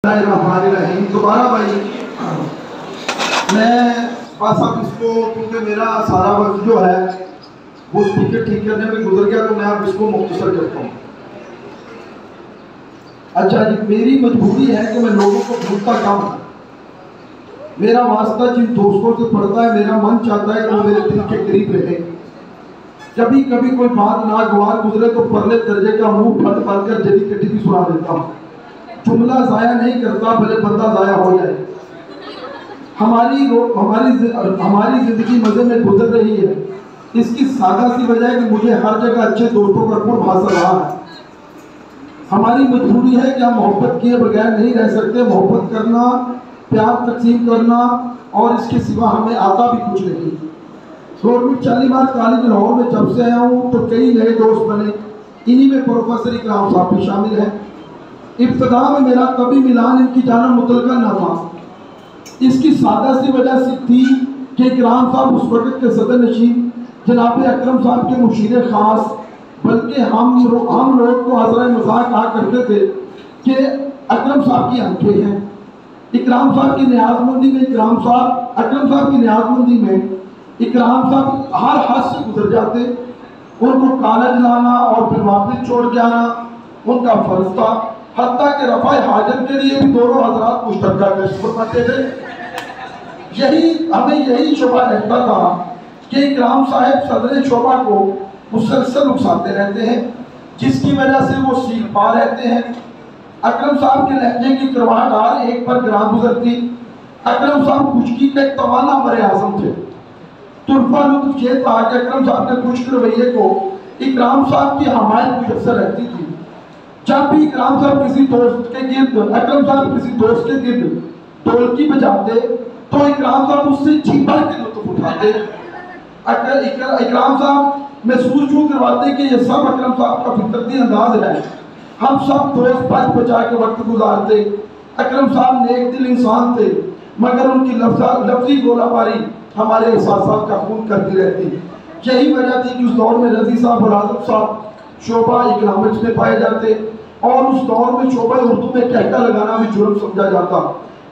दोबारा भाई मैं बस अब इसको, क्योंकि मेरा सारा वक्त जो है वो स्पीकर ठीक करने में गुजर गया, तो मैं अब इसको मुख्तसर करता हूँ। अच्छा जी, मेरी मजबूरी है कि मैं लोगों को भूलता कम। मेरा वास्ता जिन दोस्तों से पड़ता है, मेरा मन चाहता है कि वो मेरे दिल के करीब रहे। कभी कभी कोई बात नागवार गुजरे तो परले दर्जे का मुंह फट फट कर जली कटी भी सुना देता हूँ। जुमला जाया नहीं करता, भले बंदा जाया हो जाए। हमारी जिंदगी मजे में गुजर रही है। इसकी सादा सी वजह है कि मुझे हर जगह अच्छे दोस्तों का कुर्ब हासिल रहा है। हमारी मजबूरी है कि हम मोहब्बत किए बगैर नहीं रह सकते। मोहब्बत करना, प्यार तकसीम करना, और इसके सिवा हमें आता भी कुछ नहीं। गवर्नमेंट शालीमार कॉलेज लाहौर में जब से आया हूँ तो कई नए दोस्त बने। इन्हीं में प्रोफेसर इकराम साहब भी शामिल हैं। इब्तदा में मेरा कभी मिलान इनकी जाना मुतलका न था। इसकी सादा सी वजह से थी कि इकराम साहब उस वक्त के सदर नशीन जनाब अकरम साहब के मुशीर खास, बल्कि हम लोग को हज़रा मज़ाक कहा करते थे कि अकरम साहब की आंखें हैं। इकराम साहब की न्याज़मंदी में अकरम साहब की न्याज़मंदी में इकराम साहब हर हद से गुजर जाते। उनको कॉलेज लाना और फिर वापस छोड़ के आना उनका फर्ज था। हत्ता के रफ़ाए हाजत के लिए भी दोनों हजरात मुश्तरका गश्त फरमाते थे। यही शोभा रहता था कि इकराम साहब सदर शोभा को मुसलसल उकसाते रहते हैं, जिसकी वजह से वो सीख पा रहते हैं। अकरम साहब के लहजे की करवाहट एक पर ग्राम गुजरती। अकरम साहब खुशकी के तवाना बरे आज़म थे। तुरफा लुत्फ ये था कि अकरम साहब के खुश्क रवैये को इकराम साहब की हमायत मुयस्सर रहती थी। जब भी इकराम साहब किसी दोस्त के गिर्द अकरम साहब किसी दोस्त के गिर्द ढोलकी बजाते तो इकराम साहब उससे जी भर के लुत्फ उठाते। इकराम साहब महसूस यूँ करवाते कि ये सब अकरम साहब का फितरती अंदाज है। हम सब दोस्त बच बचा के वक्त गुजारते। अकरम साहब नेक दिल इंसान थे, मगर उनकी लफ्जी गोलाबारी हमारे एहसासात का खून करती रहती। यही वजह थी कि उस दौर में रजी साहब और आजम साहब शोभा इकनॉमिक्स में पाए जाते, और उस दौर में शोभा उर्दू में टहका लगाना भी जुर्म समझा जाता।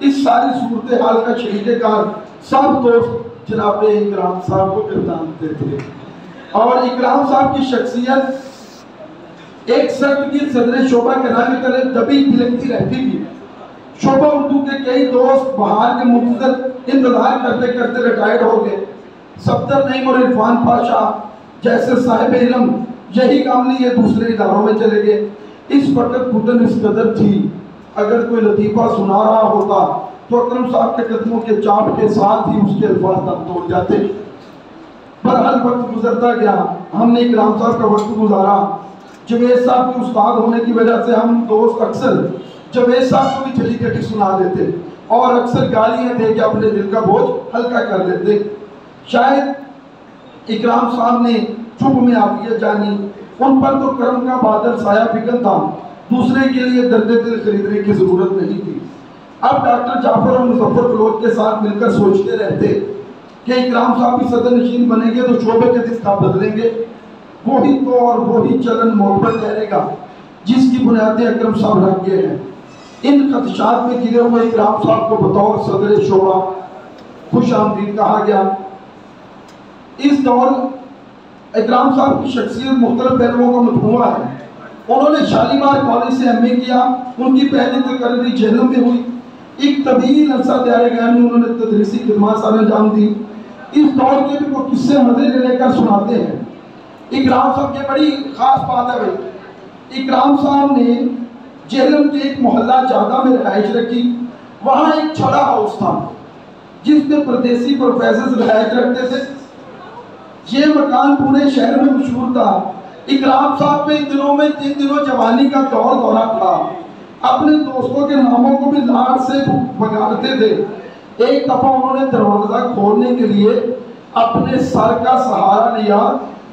इस सारी सूरत हाल का शहीदेकार सब दोस्त जनाब इकराम साहब को गिरदानते थे। और इकराम साहब की शख्सियत एक सर्द सदर शोभा के नाम की तरह दबी तिलकती रहती थी। शोभा उर्दू के कई दोस्त बाहर के मुंतजर इंतजार करते करते रिटायर्ड हो गए। सफ्दर नईम और इरफान पाशा जैसे साहिब इल्म यही काम लिए दूसरे इदारों में चले गए। इस वक्त घुटन इस कदर थी, अगर कोई लतीफ़ा सुना रहा होता तो अकरम साहब के कदमों के चाप के साथ ही उसके अल्फाज दम तोड़ जाते। पर हर वक्त गुजरता गया। हमने इकराम साहब का वक्त गुजारा। जवेद साहब के उस्ताद होने की वजह से हम दोस्त अक्सर जवेद साहब को भी चली कटी सुना देते और अक्सर गालियाँ दे के अपने दिल का बोझ हल्का कर लेते। शायद इकराम साहब ने चुप में आफियत जानी। उन पर तो कर्म का बादल साया फिकन था, दूसरे के लिए दर्द दिल खरीदने की जरूरत नहीं थी। अब डॉक्टर जाफर और मुजफ्फर फलोद के साथ मिलकर सोचते रहते कि इकराम साहब भी सदर नशीन बनेंगे तो शोबे के दिन कब बदलेंगे। वही तो और वही चलन मोहब्बत ठहरेगा जिसकी बुनियादें अकरम साहब रख गए हैं। इन खदशात में गिरे हुए इकराम साहब को बतौर सदर शोबा खुश आमदीद कहा गया। इस दौर इकराम साहब की शख्सियत मुख्तलिफ पहलुओं का मजमूआ है। उन्होंने शालीमार कॉलेज से एमए किया। उनकी पहली तकरीरी जेहलम में हुई। एक तवील अरसा तैयार गया में उन्होंने तदरीसी खिदमत अंजाम दी। इस दौर के भी वो किस्से मजे लेकर सुनाते हैं। इकराम साहब की बड़ी खास बात है भाई, इकराम साहब ने जेहलम के एक मोहल्ला जादा में रहाइश रखी। वहाँ एक छड़ा हाउस था जिसमें परदेसी प्रोफेसर रहाइश रखते थे। ये मकान पूरे शहर में मशहूर था। इकराम साहब पे इन दिनों जवानी का दौरा था। अपने दोस्तों के नामों को भी लाड से बगाड़ते थे। एक दफा उन्होंने दरवाजा खोलने के लिए अपने सर का सहारा लिया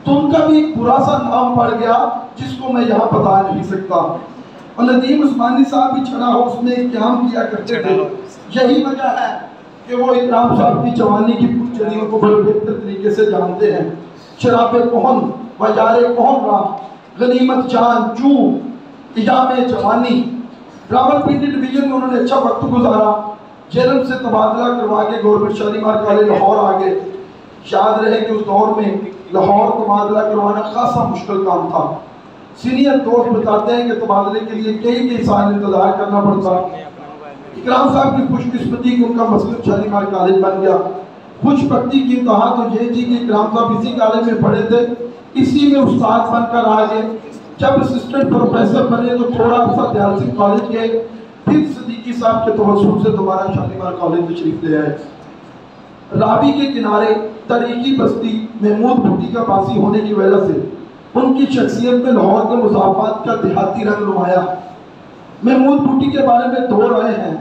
तो उनका भी एक बुरा सा नाम पड़ गया जिसको मैं यहाँ बता नहीं सकता। और नदीम उस्मानी साहब भी छड़ा हाउस में क्याम किया करते थे। यही वजह है कि वो इकराम साहब की जवानी की पुरचलियों को बड़े बेहतर तरीके से जानते हैं। शराबे कौन वजारे कौन रहा, गनीमत जान चूं इजामे जवानी, रावलपिंडी डिवीजन में उन्होंने अच्छा वक्त गुजारा। जेलम से तबादला करवा के गवर्नमेंट शालीमार कॉलेज लाहौर आ गए। याद रहे कि उस दौर में लाहौर तबादला करवाना खासा मुश्किल काम था। सीनियर दोस्त बताते हैं कि तबादले के लिए कई साल इंतजार करना पड़ता। इकराम साहब की खुशकिस्मती कि उनका मसलक शालीमार कॉलेज बन गया। खुशबख्ती की इंतहा तो ये थी कि इकराम साहब इसी कॉलेज में पढ़े थे, इसी में उस्ताद बनकर आ गए। जब असिस्टेंट प्रोफेसर बने तो थोड़ा सा दयाल सिंह कॉलेज गए, फिर सदीकी साहब के तवज्जुह से दोबारा शालीमार कॉलेज में तशरीफ ले आए। रावी के किनारे तरीकी बस्ती महमूद भुट्टी का बासी होने की वजह से उनकी शख्सियत में लाहौर के मुसाफात का देहाती रंग नुमाया। महमूद भुट्टी के बारे में दो राय हैं,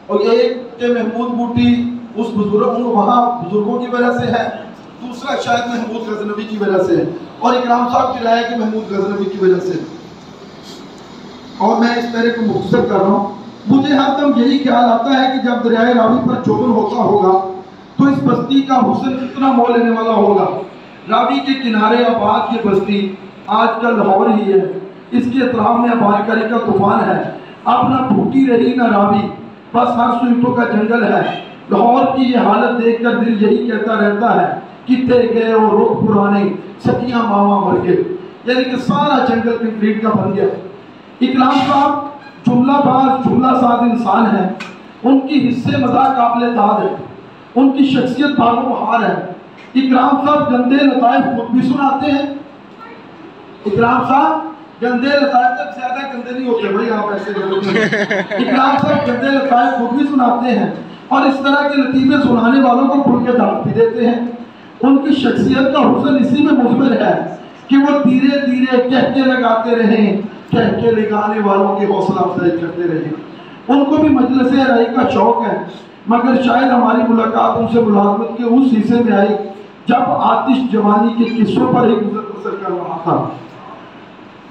और एक के महमूद भुट्टी उस बुजुर्ग वहाँ बुजुर्गों की वजह से है, दूसरा शायद महमूद गजनवी की वजह से है, और इकराम साहब की राय है कि महमूद गजनवी की वजह से। और मैं इस तरह को मुख्तसर कर रहा हूँ। मुझे हर दम यही ख्याल आता है कि जब दरियाए रावी पर जोबन होता होगा तो इस बस्ती का हुस्न कितना मोल लेने वाला होगा। रावी के किनारे आबाद ये बस्ती आजकल लाहौर ही है। इसके अतराफ में आबादकारी का तूफान है। अब ना भूटी रही ना रावी, बस हर सुइटों का जंगल है। लाहौर की ये हालत देखकर दिल यही कहता रहता है, कितने गए और रुख पुराने सखियां मावा मर गए। यानी कि सारा जंगल कंक्रीट का बन गया। इकराम साहब जुमलाबाज जुमला साज इंसान है। उनकी हिस्से मजाक काबिल दाद है, उनकी शख्सियत बागो बहार है। इकराम साहब गंदे लताइफ खुद भी सुनाते हैं। इकराम साहब गंदे लताइफ तक ज्यादा गंदे नहीं होते भाई, आप ऐसे इकराम साहब गंदे लताइफ खुद भी सुनाते हैं और इस तरह के लतीफे सुनाने वालों को खुल के दाग भी देते हैं। उनकी शख्सियत का हुस्न इसी में मुज़मिर है कि वो धीरे धीरे कहके लगाते रहे, कहके लगाने वालों की हौसला अफजाई करते रहे। उनको भी मजलिस राई का शौक है, मगर शायद हमारी मुलाकात उनसे मुलाकात के उस हिस्से में आई जब आतिश जवानी के किस्सों पर ही गुजर कर रहा था।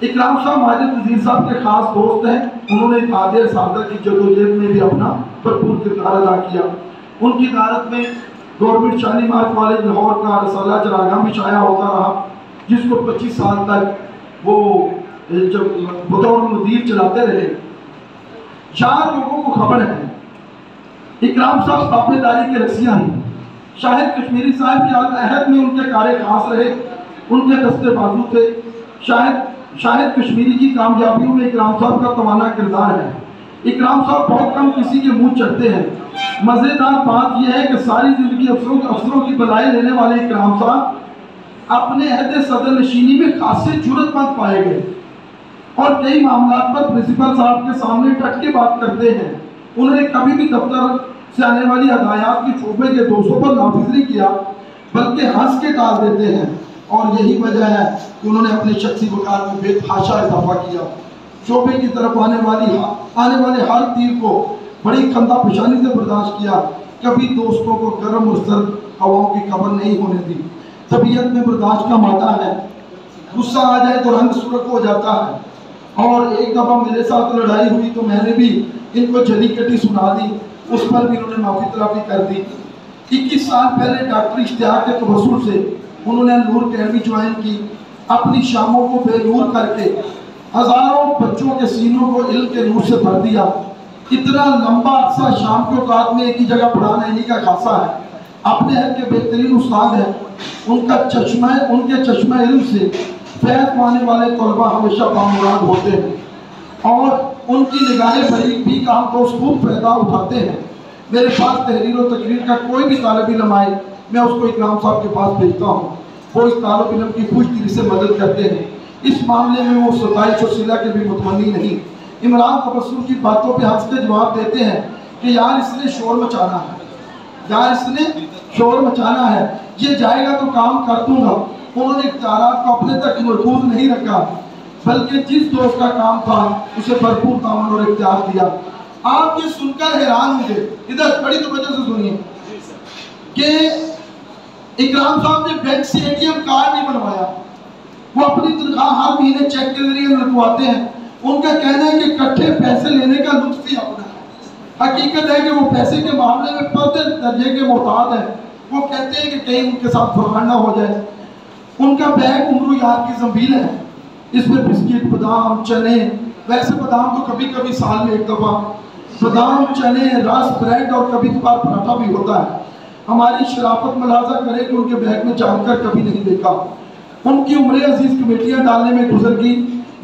इकराम साहब माजिद नज़ीर साहब के खास दोस्त हैं। उन्होंने आदिर सादा की जदोजहद में भी अपना भरपूर किरदार अदा किया। उनकी इदारत में गवर्नमेंट शालीमार कॉलेज लाहौर का रसाला चरागाह में शाया होता रहा, जिसको 25 साल तक वो जब बतौर मुदीर चलाते रहे। 4 लोगों को खबर है इकराम साहब ताबेदारी के रसिया हैं। शाहिद कश्मीरी साहब के अहद में उनके कार्य खास रहे, उनके दस्ते बाजू थे। शाहिद कश्मीरी की कामयाबियों में इकराम साहब का तवाना किरदार है। इकराम साहब बहुत कम किसी के मुंह चढ़ते हैं। मज़ेदार बात यह है कि सारी जिंदगी अफसरों की बलाई लेने वाले इकराम साहब अपने अहद सदर नशीनी में खासे जुर्रतमंद पाए गए और कई मामला पर प्रिंसिपल साहब के सामने डट के बात करते हैं। उन्होंने कभी भी दफ्तर से आने वाली हदायत की शोबे के 200 पर नाफिज नहीं किया, बल्कि हंस के टाल देते हैं। और यही वजह है कि उन्होंने अपने शख्सी वकार में बेतहाशा इजाफा किया। शोबे की तरफ आने वाले हर तीर को बड़ी खंदा पेशानी से बर्दाश्त किया। कभी दोस्तों को गर्म और सर्द हवाओं की खबर नहीं होने दी। तबीयत में बर्दाश्त का मादा है, गुस्सा आ जाए तो रंग सुर्ख हो जाता है। और एक दफ़ा मेरे साथ लड़ाई हुई तो मैंने भी इनको जली कटी सुना दी, उस पर भी उन्होंने माफ़ी तलाफी कर दी। 21 साल पहले डॉक्टर इश्तियाक के तवस्सुल से उन्होंने नूर अकेडमी ज्वाइन की। अपनी शामों को बेनूर करके हज़ारों बच्चों के सीनों को इल्म के नूर से भर दिया। इतना लंबा अरसा शाम के औकात में एक ही जगह पढ़ाना इन्हीं का खासा है। अपने हद के बेहतरीन उस्ताद हैं। उनके चश्मा इल्म से फैज़ पाने वाले तलबा हमेशा बामुराद होते हैं और उनकी निगाहें भरी भी काम को खूब पैदा उठाते हैं। मेरे पास तहरीर और तकरीर का कोई भी तालिब इल्म आए, मैं उसको इकराम साहब के पास भेजता हूँ। वो इस तालिब इल्म की खुश दिली से मदद करते हैं। इस मामले में वो सताइश और सिला के भी मुतमनी नहीं। इमरान तबस्सुम की बातों पे हंस के जवाब देते हैं कि यार इसने शोर मचाना है, यार इसने शोर मचाना है, ये जाएगा तो काम कर दूंगा। उन्होंने इख्तियारात को अपने तक महफूज नहीं रखा, बल्कि जिस दोस्त का काम था उसे भरपूर तावन और इख्तियार दिया। आप ये सुनकर हैरान होंगे, इधर बड़ी तवज्जो से सुनिए कि इकराम साहब ने बैंक से ATM कार्ड नहीं बनवाया। वो अपनी तनख्वाह हर महीने चेक के जरिए लगवाते हैं। उनका कहना है कि इकट्ठे पैसे लेने का लुत्फ ही अपना है। हकीकत है कि वो पैसे के मामले में पर्दे दर्जे के मोहताज हैं। वो कहते हैं कि कहीं उनके साथ फरमान ना हो जाए। उनका बैग उम्र याद की जंबील है, इसमें बिस्किट, बादाम, चने, वैसे बादाम तो कभी कभी साल में एक दफा, बादाम, चने, रस, ब्रेड और कभी कभार पराठा भी होता है। हमारी शराफत मुलाजा करें कि उनके बैग में जानकर कभी नहीं देखा। उनकी उम्र अजीज कमेटियां डालने में गुजर गई।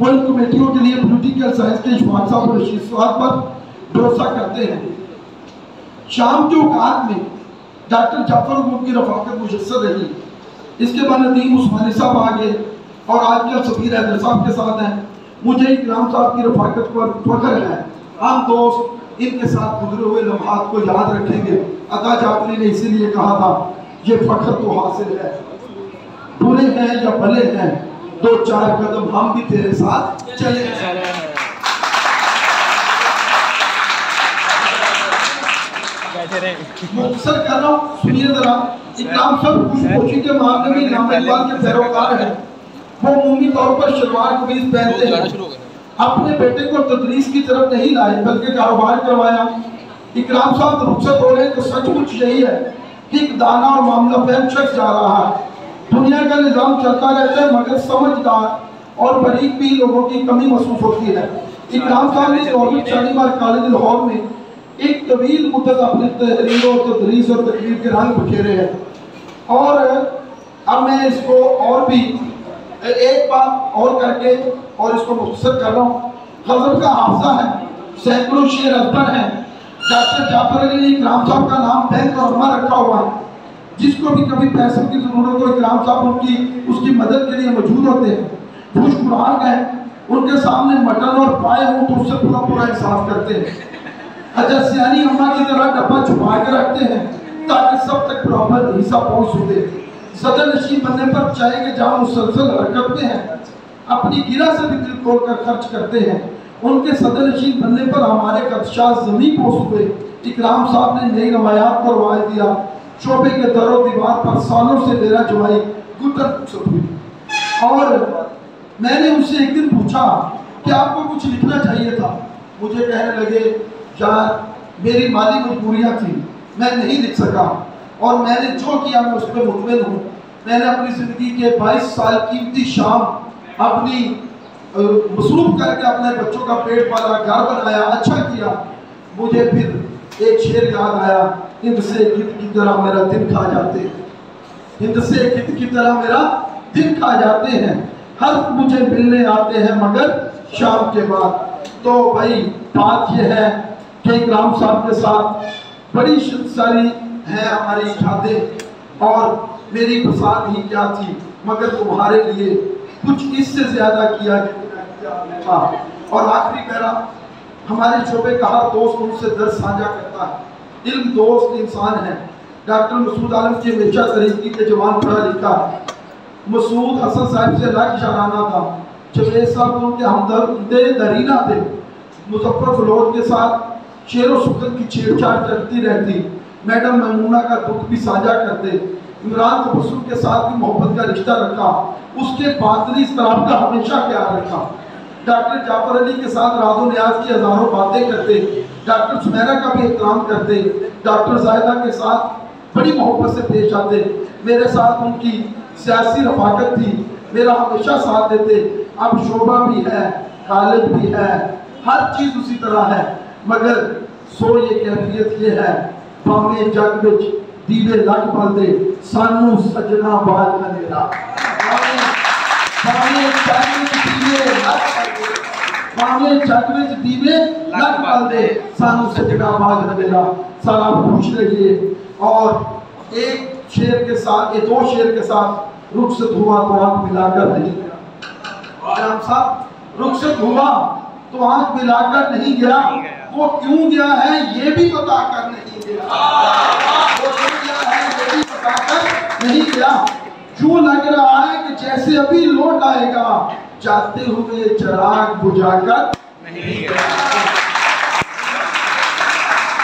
वो इन कमेटियों के लिए पॉलिटिकल साइंस के इशफाक साहब और रशीद साहब पर भरोसा करते हैं। शाम के औकात में डॉक्टर जाफर हुकूम की रफाकत मुयस्सर रही। इसके बाद नदीम उस्मानी साहब आ गए और आजकल सफीर हैदर साहब के साथ हैं। मुझे इकराम साहब की रफाकत पर फख्र है। हम दोस्त इनके साथ गुजरे हुए लम्हात को याद रखेंगे। अता जाफरी ने इसीलिए कहा था, ये फख्र तो हासिल है, बुरे हैं या भले हैं, 2-4 कदम हम भी तेरे साथ चले। मुख्तसर कर रहा हूँ, सुनिए जरा। इकराम साहब खुशपोशी के मामले में इमाम इकबाल के पैरोकार हैं। वो उमूमी तौर पर शलवार कमीज पहनते हैं। अपने बेटे को तदरीस की तरफ नहीं लाए बल्कि कारोबार करवाया। इकराम साहब रुखसत हो रहे तो सचमुच यही है कि एक दाना और मामला फहम शख्स जा रहा है। दुनिया का निज़ाम चलता रहता है मगर समझदार और बरीक भी लोगों की कमी महसूस होती है। इकराम साहब ने गवर्नमेंट शालीमार कॉलेज लाहौर में एक तवील मुद्दत अपने तहरीरों, तदरीस और तकरीर के रंग बखेरे हैं। और अब मैं इसको और भी एक बात और करके और इसको मुख्तसर कर रहा हूँ। गज़ल का हाफजा है, सैकड़ों शेर अजबर हैं। डॉक्टर जाफर अली ने इकराम साहब का नाम बैंक और अरमा रखा हुआ है। जिसको भी कभी पैसों की जरूरत हो, इकराम साहब उसकी मदद के लिए मौजूद होते हैं। खुश खुराक है, उनके सामने मटन और पाए हो तो उससे पूरा इंसाफ करते हैं। अच्छा सियानी अम्मा की तरह डब्बा छुपा के रखते हैं ताकि सब तक बराबर हिस्सा पहुंच सके। सदर नशीब बनने पर चाहे कि जहाँ मुसलसल हरकत में है, अपनी गिरा से भी दिल खोल कर खर्च करते हैं। उनके सदर नशीब बनने पर हमारे खदशात जमीन पहुँच हुए। इकराम साहब ने नई रवायात को रवाज दिया। शोबे के दरो दीवार पर सालों से डेरा जमाई गुटर हुई। और मैंने उनसे एक दिन पूछा कि आपको कुछ लिखना चाहिए था। मुझे कहने लगे, यार मेरी माली मजबूरियाँ थी, मैं नहीं लिख सका और मैंने जो किया मैं उस पर मुतमिन हूँ। मैंने अपनी ज़िंदगी के 22 साल कीमती शाम अपनी मसरूफ करके अपने बच्चों का पेट पाला, घर बनाया, अच्छा किया। मुझे फिर एक शेर याद आया, हिंद से गिद्ध की तरह मेरा दिन खा जाते हैं, हिंद से गिद्ध की तरह मेरा दिन खा जाते हैं, हर मुझे मिलने आते हैं मगर शाम के बाद। तो भाई बात यह है कि इकराम साहब के साथ बड़ी सारी है हमारी यादें और मेरी बसात ही क्या थी मगर तुम्हारे लिए कुछ इससे ज्यादा किया था। और आखिरी पैरा, हमारे शोबे का हर दोस्त उनसे दर्द साझा करता है। इल्म दोस्त इंसान है। डॉक्टर मसूद आलम की हमेशा तरीकी के जवान पढ़ा लिखा है। मसूद हसन साहब से लाख शाराना था। जवेद साहब उनके हमदर्द दरीना थे। मुजफ्फर फलोद के साथ शेर व सुखद की छेड़छाड़ चलती रहती। मैडम मैमूना का दुख भी साझा करते। इमरान तबस्सुम के साथ भी मोहब्बत का रिश्ता रखा। उसके बातनी इस्तिराब का हमेशा ख्याल रखा। डॉक्टर जाफर अली के साथ राज़ो न्याज की हज़ारों बातें करते। डॉक्टर सुमेरा का भी एहतराम करते। डॉक्टर जायदा के साथ बड़ी मोहब्बत से पेश आते। मेरे साथ उनकी सियासी रफाकत थी, मेरा हमेशा साथ देते। अब शोभा भी है, कॉलेज भी है, हर चीज़ उसी तरह है मगर सो ये कैफियत ये है, भावें जग विच दीवे लग पलदे सानू सजना बाज हनेरा। भावें जग विच दीवे लग पलदे सानू सजना बाज हनेरा। सारा खुश रहिए। और एक शेर के साथ, ये 2 शेर के साथ रुखसत हुआ तो आंख मिलाकर नहीं गया। राम साहब रुखसत हुआ तो आंख मिलाकर नहीं गया। वो क्यों गया है ये भी बताकर नहीं गया। वो क्यों गया है ये भी बताकर नहीं गया। यूं लग रहा है कि जैसे अभी लौट आएगा, जाते हुए चिराग बुझाकर नहीं गया।